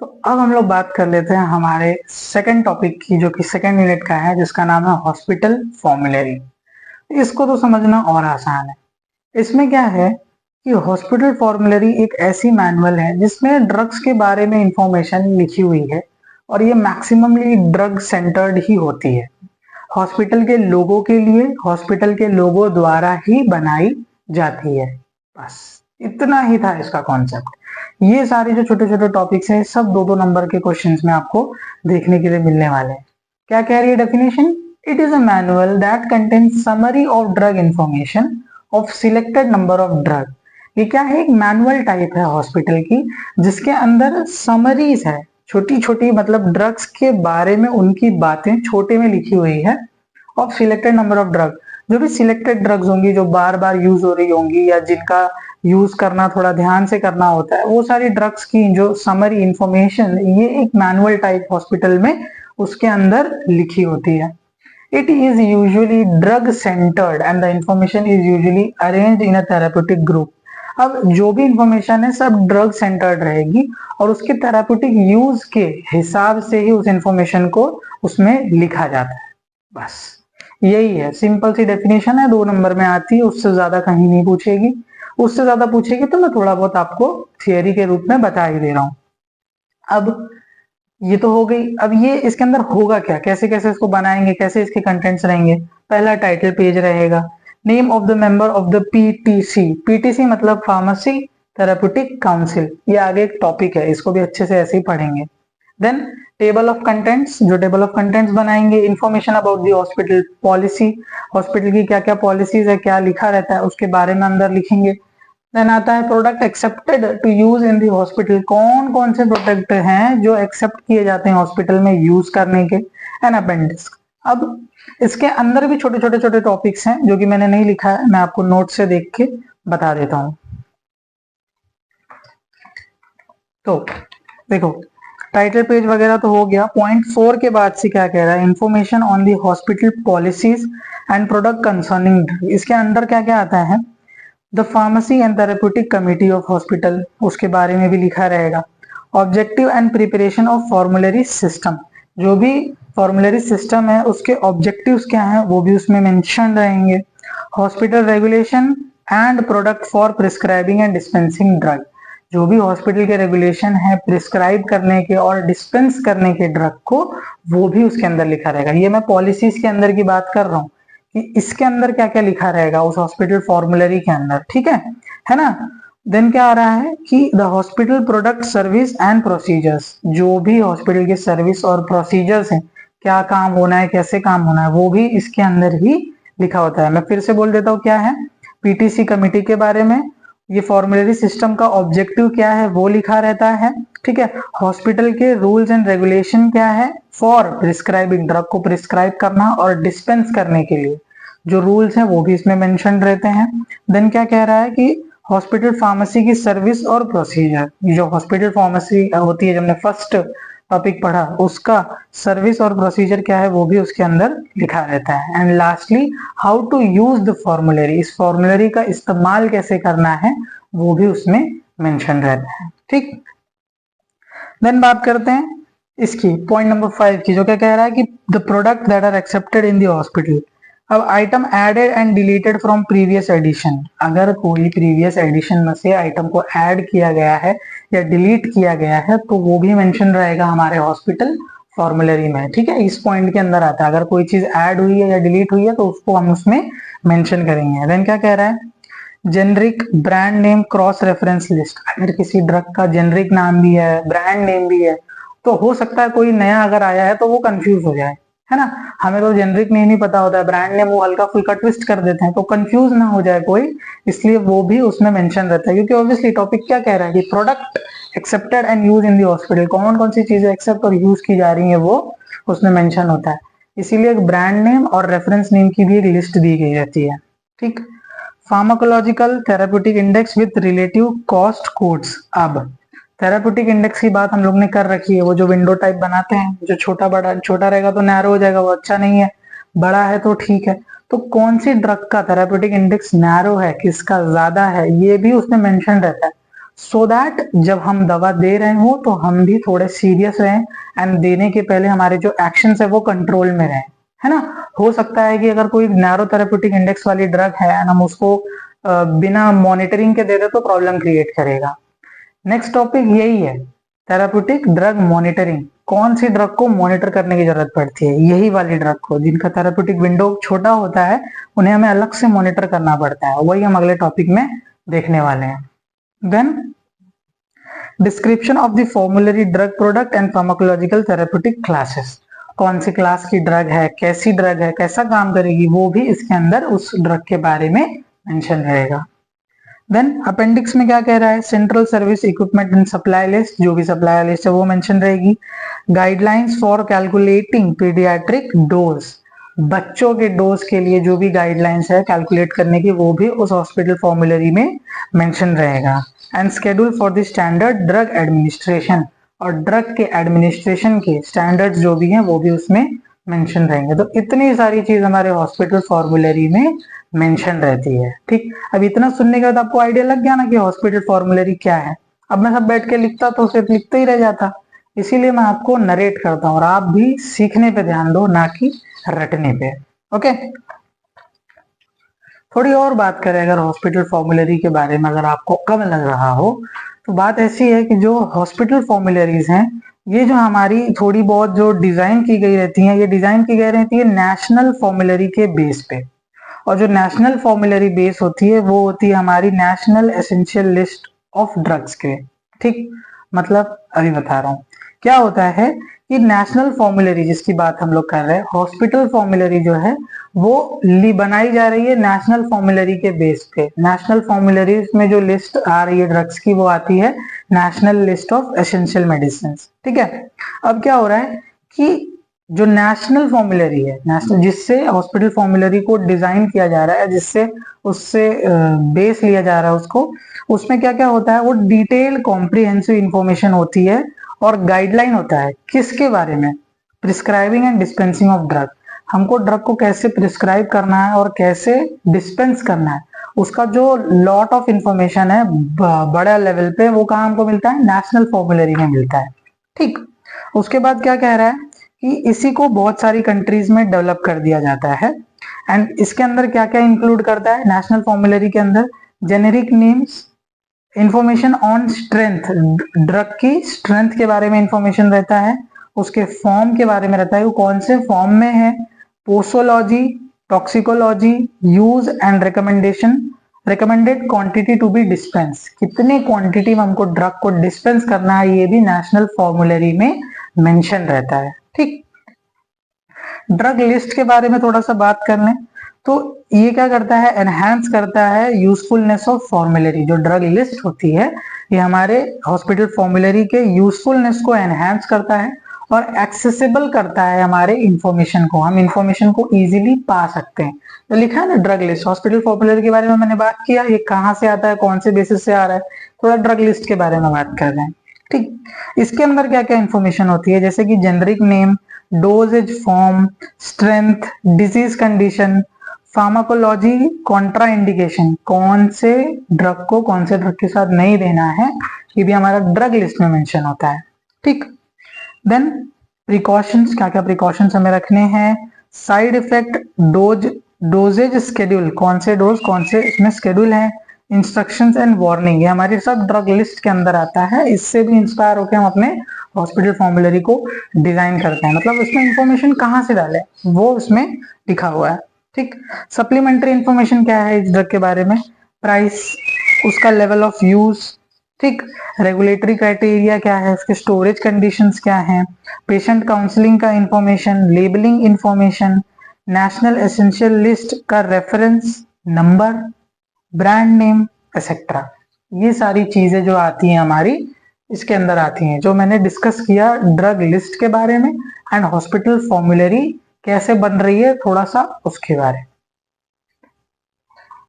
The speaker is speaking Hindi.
तो अब हम लोग बात कर लेते हैं हमारे सेकंड टॉपिक की, जो कि सेकंड यूनिट का है, जिसका नाम है हॉस्पिटल फॉर्मुलरी। इसको तो समझना और आसान है। इसमें क्या है कि हॉस्पिटल फॉर्मुलरी एक ऐसी मैनुअल है जिसमें ड्रग्स के बारे में इंफॉर्मेशन लिखी हुई है, और ये मैक्सिममली ड्रग सेंटर्ड ही होती है। हॉस्पिटल के लोगों के लिए, हॉस्पिटल के लोगों द्वारा ही बनाई जाती है। बस इतना ही था इसका कॉन्सेप्ट। ये सारे जो छोटे छोटे टॉपिक्स हैं, सब दो दो नंबर के क्वेश्चंस में आपको देखने के लिए मिलने वाले हैं। क्या कह रही है definition? It is a manual that contains summary of drug information of selected number of drug. ये क्या है? एक मैनुअल टाइप है हॉस्पिटल की, जिसके अंदर समरीज है, छोटी छोटी, मतलब ड्रग्स के बारे में उनकी बातें छोटे में लिखी हुई है, of selected number of drug. जो भी सिलेक्टेड ड्रग्स होंगी, जो बार बार यूज हो रही होंगी या जिनका यूज करना थोड़ा ध्यान से करना होता है, वो सारी ड्रग्स की जो समरी इंफॉर्मेशन, ये एक मैनुअल टाइप हॉस्पिटल में उसके अंदर लिखी होती है। It is usually drug centred and the information is usually arranged in a therapeutic group. अब जो भी इंफॉर्मेशन है सब ड्रग सेंटर्ड रहेगी, और उसके थेराप्यूटिक यूज के हिसाब से ही उस इंफॉर्मेशन को उसमें लिखा जाता है। बस यही है, सिंपल सी डेफिनेशन है, 2 नंबर में आती है, उससे ज्यादा कहीं नहीं पूछेगी। उससे ज्यादा पूछेगी तो मैं थोड़ा बहुत आपको थियरी के रूप में बता ही दे रहा हूं। अब ये तो हो गई। अब ये इसके अंदर होगा क्या, कैसे कैसे इसको बनाएंगे, कैसे इसके कंटेंट्स रहेंगे? पहला टाइटल पेज रहेगा, name of the member of the PTC. PTC मतलब फार्मेसी थेराप्यूटिक काउंसिल। ये आगे एक टॉपिक है, इसको भी अच्छे से ऐसे ही पढ़ेंगे। देन टेबल ऑफ कंटेंट्स, जो टेबल ऑफ कंटेंट्स बनाएंगे, information about the hospital policy, hospital की क्या क्या पॉलिसीज है, क्या लिखा रहता है, उसके बारे में अंदर लिखेंगे। देन आता है product accepted to use in the hospital. कौन कौन से प्रोडक्ट हैं जो एक्सेप्ट किए जाते हैं हॉस्पिटल में यूज करने के। An appendix. अब इसके अंदर भी छोटे छोटे छोटे टॉपिक्स हैं जो कि मैंने नहीं लिखा है, मैं आपको नोट से देख के बता देता हूं। तो देखो, टाइटल पेज वगैरह तो हो गया। पॉइंट 4 के बाद से क्या कह रहा है? Information on the hospital policies and product concerning. इसके अंदर क्या क्या आता है? The pharmacy and therapeutic committee of hospital, उसके बारे में भी लिखा रहेगा। Objective and preparation of formulary system, जो भी फॉर्मुलरी सिस्टम है उसके ऑब्जेक्टिव्स क्या हैं वो भी उसमें मेंशन रहेंगे। Hospital regulation and product for prescribing and dispensing drug, जो भी हॉस्पिटल के रेगुलेशन है प्रिस्क्राइब करने के और डिस्पेंस करने के ड्रग को, वो भी उसके अंदर लिखा रहेगा। ये मैं पॉलिसीज के अंदर की बात कर रहा हूँ कि इसके अंदर क्या क्या लिखा रहेगा उस हॉस्पिटल फॉर्मुलरी के अंदर, ठीक है ना? देन क्या आ रहा है कि the hospital product service and procedures, जो भी हॉस्पिटल के सर्विस और प्रोसीजर्स हैं, क्या काम होना है, कैसे काम होना है, वो भी इसके अंदर ही लिखा होता है। मैं फिर से बोल देता हूँ क्या है। पीटीसी कमिटी के बारे में, ये फॉर्मुलरी सिस्टम का ऑब्जेक्टिव क्या है वो लिखा रहता है, ठीक है। हॉस्पिटल के रूल्स एंड रेगुलेशन क्या है फॉर प्रिस्क्राइबिंग, ड्रग को प्रिस्क्राइब करना और डिस्पेंस करने के लिए जो रूल्स हैं वो भी इसमें मेंशन रहते हैं। देन क्या कह रहा है कि हॉस्पिटल फार्मेसी की सर्विस और प्रोसीजर, जो हॉस्पिटल फार्मेसी होती है, जब हमने फर्स्ट टॉपिक पढ़ा, उसका सर्विस और प्रोसीजर क्या है वो भी उसके अंदर लिखा रहता है। And lastly how to use the formulary, इस फॉर्मुलरी का इस्तेमाल कैसे करना है वो भी उसमें मेंशन रहता है, ठीक। देन बात करते हैं इसकी पॉइंट नंबर 5 की, जो क्या कह रहा है कि the product that are accepted in the hospital. अब item added and deleted from previous edition, अगर कोई प्रीवियस एडिशन में से आइटम को ऐड किया गया है या डिलीट किया गया है तो वो भी मेंशन रहेगा हमारे हॉस्पिटल फॉर्मुलरी में, ठीक है। इस पॉइंट के अंदर आता है, अगर कोई चीज ऐड हुई है या डिलीट हुई है तो उसको हम उसमें मेंशन करेंगे। देन क्या कह रहा है? Generic brand name cross reference list, अगर किसी ड्रग का जेनरिक नाम भी है, ब्रांड नेम भी है, तो हो सकता है कोई नया अगर आया है तो वो कंफ्यूज हो जाए, है ना। हमें तो जेनरिक नेम ही पता होता है, ब्रांड नेम वो हल्का फुल्का ट्विस्ट कर देते हैं तो कंफ्यूज ना हो जाए कोई, इसलिए वो भी उसमें मेंशन रहता है। क्योंकि ऑब्वियसली टॉपिक क्या कह रहा है कि product accepted and use in the hospital, कौन कौन सी चीजें एक्सेप्ट और यूज की जा रही है वो उसमें मेंशन होता है। इसीलिए एक ब्रांड नेम और रेफरेंस नेम की भी एक लिस्ट दी गई रहती है, ठीक। Pharmacological therapeutic index with relative cost codes. अब थेराप्यूटिक इंडेक्स की बात हम लोग ने कर रखी है, वो जो विंडो टाइप बनाते हैं, जो छोटा बड़ा, छोटा रहेगा तो नैरो हो जाएगा, वो अच्छा नहीं है, बड़ा है तो ठीक है। तो कौन सी ड्रग का थेराप्यूटिक इंडेक्स नैरो है, किसका ज्यादा है, ये भी उसमें मेंशन रहता है। सो दैट जब हम दवा दे रहे हो तो हम भी थोड़े सीरियस रहें एंड देने के पहले हमारे जो एक्शंस है वो कंट्रोल में रहें, है ना। हो सकता है कि अगर कोई नैरो थेरेप्यूटिक इंडेक्स वाली ड्रग है एंड हम उसको बिना मॉनिटरिंग के दे दे तो प्रॉब्लम क्रिएट करेगा। नेक्स्ट टॉपिक यही है, थेराप्यूटिक ड्रग मॉनिटरिंग। कौन सी ड्रग को मॉनिटर करने की जरूरत पड़ती है? यही वाली ड्रग को, जिनका थेराप्यूटिक विंडो छोटा होता है उन्हें हमें अलग से मॉनिटर करना पड़ता है, वही हम अगले टॉपिक में देखने वाले हैं। Then description of the formulary drug product and pharmacological therapeutic classes. कौन सी क्लास की ड्रग है, कैसी ड्रग है, कैसा काम करेगी, वो भी इसके अंदर उस ड्रग के बारे में मेंशन रहेगा। देन अपेंडिक्स में क्या कह रहा है, central service equipment and supply list, जो भी सप्लाई लिस्ट है वो मेंशन रहेगी। Guidelines for calculating paediatric dose, बच्चों के डोज के लिए जो भी गाइडलाइंस है कैलकुलेट करने की वो भी उस हॉस्पिटल फॉर्मूलरी में मेंशन रहेगा। And schedule for the standard drug administration, और ड्रग के एडमिनिस्ट्रेशन के स्टैंडर्ड्स जो भी हैं वो भी उसमें मेंशन रहेंगे। तो इतनी सारी चीज हमारे हॉस्पिटल फॉर्मूलरी में मेंशन रहती है। ठीक, अब इतना सुनने के बाद आपको आइडिया लग गया ना कि हॉस्पिटल फॉर्मूलरी क्या है। अब मैं सब बैठ के लिखता तो सिर्फ लिखते ही रह जाता, इसीलिए मैं आपको नरेट करता हूँ और आप भी सीखने पे ध्यान दो, ना कि रटने पे। ओके, थोड़ी और बात करें अगर हॉस्पिटल फॉर्मूलरी के बारे में, अगर आपको कम लग रहा हो तो बात ऐसी है कि जो हॉस्पिटल फॉर्मूलरीज हैं, ये जो हमारी थोड़ी बहुत जो डिजाइन की गई रहती हैं, ये डिजाइन की गई रहती है नेशनल फॉर्मूलरी के बेस पे। और जो नेशनल फॉर्मूलरी बेस होती है वो होती है हमारी national essential list of drugs के। ठीक, मतलब अभी बता रहा हूँ क्या होता है कि नेशनल फॉर्मूलरी जिसकी बात हम लोग कर रहे हैं, हॉस्पिटल फॉर्मूलरी जो है वो बनाई जा रही है नेशनल फॉर्मूलरी के बेस पे। नेशनल फॉर्मूलरी में जो लिस्ट आ रही है ड्रग्स की वो आती है national list of essential medicine. ठीक है, अब क्या हो रहा है कि जो नेशनल फॉर्मूलरी है, नेशनल जिससे हॉस्पिटल फॉर्मूलरी को डिजाइन किया जा रहा है, जिससे उससे बेस लिया जा रहा है उसको, उसमें क्या क्या होता है, वो डिटेल कॉम्प्रिहेंसिव इंफॉर्मेशन होती है और गाइडलाइन होता है किसके बारे में, prescribing and dispensing of drug. हमको ड्रग को कैसे प्रिस्क्राइब करना है और कैसे डिस्पेंस करना है, उसका जो लॉट ऑफ इंफॉर्मेशन है बड़ा लेवल पे, वो कहाँ हमको मिलता है, नेशनल फॉर्मूलरी में मिलता है। ठीक, उसके बाद क्या कह रहा है कि इसी को बहुत सारी कंट्रीज में डेवलप कर दिया जाता है। एंड इसके अंदर क्या क्या इंक्लूड करता है नेशनल फॉर्मूलरी के अंदर, generic names, information on strength, drug की स्ट्रेंथ के बारे में इंफॉर्मेशन रहता है, उसके फॉर्म के बारे में रहता है, वो कौन से फॉर्म में है, posology, toxicology, use and recommendation, recommended quantity to be dispense, कितने क्वांटिटी में हमको ड्रग को डिस्पेंस करना है, ये भी नेशनल फॉर्मूलरी में मेंशन रहता है। ठीक, ड्रग लिस्ट के बारे में थोड़ा सा बात कर लें तो ये क्या करता है, एनहांस करता है यूजफुलनेस ऑफ फॉर्मूलरी। जो ड्रग लिस्ट होती है ये हमारे हॉस्पिटल फॉर्मूलरी के यूजफुलनेस को एनहांस करता है और एक्सेसिबल करता है हमारे इंफॉर्मेशन को, हम इंफॉर्मेशन को इजीली पा सकते हैं। तो लिखा है ना ड्रग लिस्ट, हॉस्पिटल फॉर्मूलरी के बारे में मैंने बात किया, ये कहाँ से आता है, कौन से बेसिस से आ रहा है, थोड़ा ड्रग लिस्ट के बारे में बात कर रहे हैं। ठीक, इसके अंदर क्या क्या इंफॉर्मेशन होती है, जैसे कि generic name, doses form, strength, disease condition, pharmacology, Contra indication, कौन से ड्रग को कौन से ड्रग के साथ नहीं देना है, ये भी हमारा ड्रग लिस्ट में मेंशन होता है। ठीक, देन प्रिकॉशंस, क्या क्या प्रिकॉशंस हमें रखने हैं, साइड इफेक्ट, डोजेज स्केड्यूल, कौन से डोज कौन से इसमें स्केड्यूल है, इंस्ट्रक्शंस एंड वार्निंग, ये हमारी सब ड्रग लिस्ट के अंदर आता है। इससे भी इंस्पायर होकर हम अपने हॉस्पिटल फॉर्मूलरी को डिजाइन करते हैं, मतलब इसमें इंफॉर्मेशन कहाँ से डालें वो इसमें लिखा हुआ है। ठीक, सप्लीमेंट्री इंफॉर्मेशन क्या है इस ड्रग के बारे में, प्राइस, उसका लेवल ऑफ यूज, ठीक, रेगुलेटरी क्राइटेरिया क्या है, उसके स्टोरेज कंडीशंस क्या हैं, पेशेंट काउंसलिंग का information, labelling information, national essential list का reference number, brand name etcetera, ये सारी चीजें जो आती हैं हमारी इसके अंदर आती हैं, जो मैंने डिस्कस किया ड्रग लिस्ट के बारे में एंड हॉस्पिटल फॉर्मूलरी कैसे बन रही है थोड़ा सा उसके बारे में।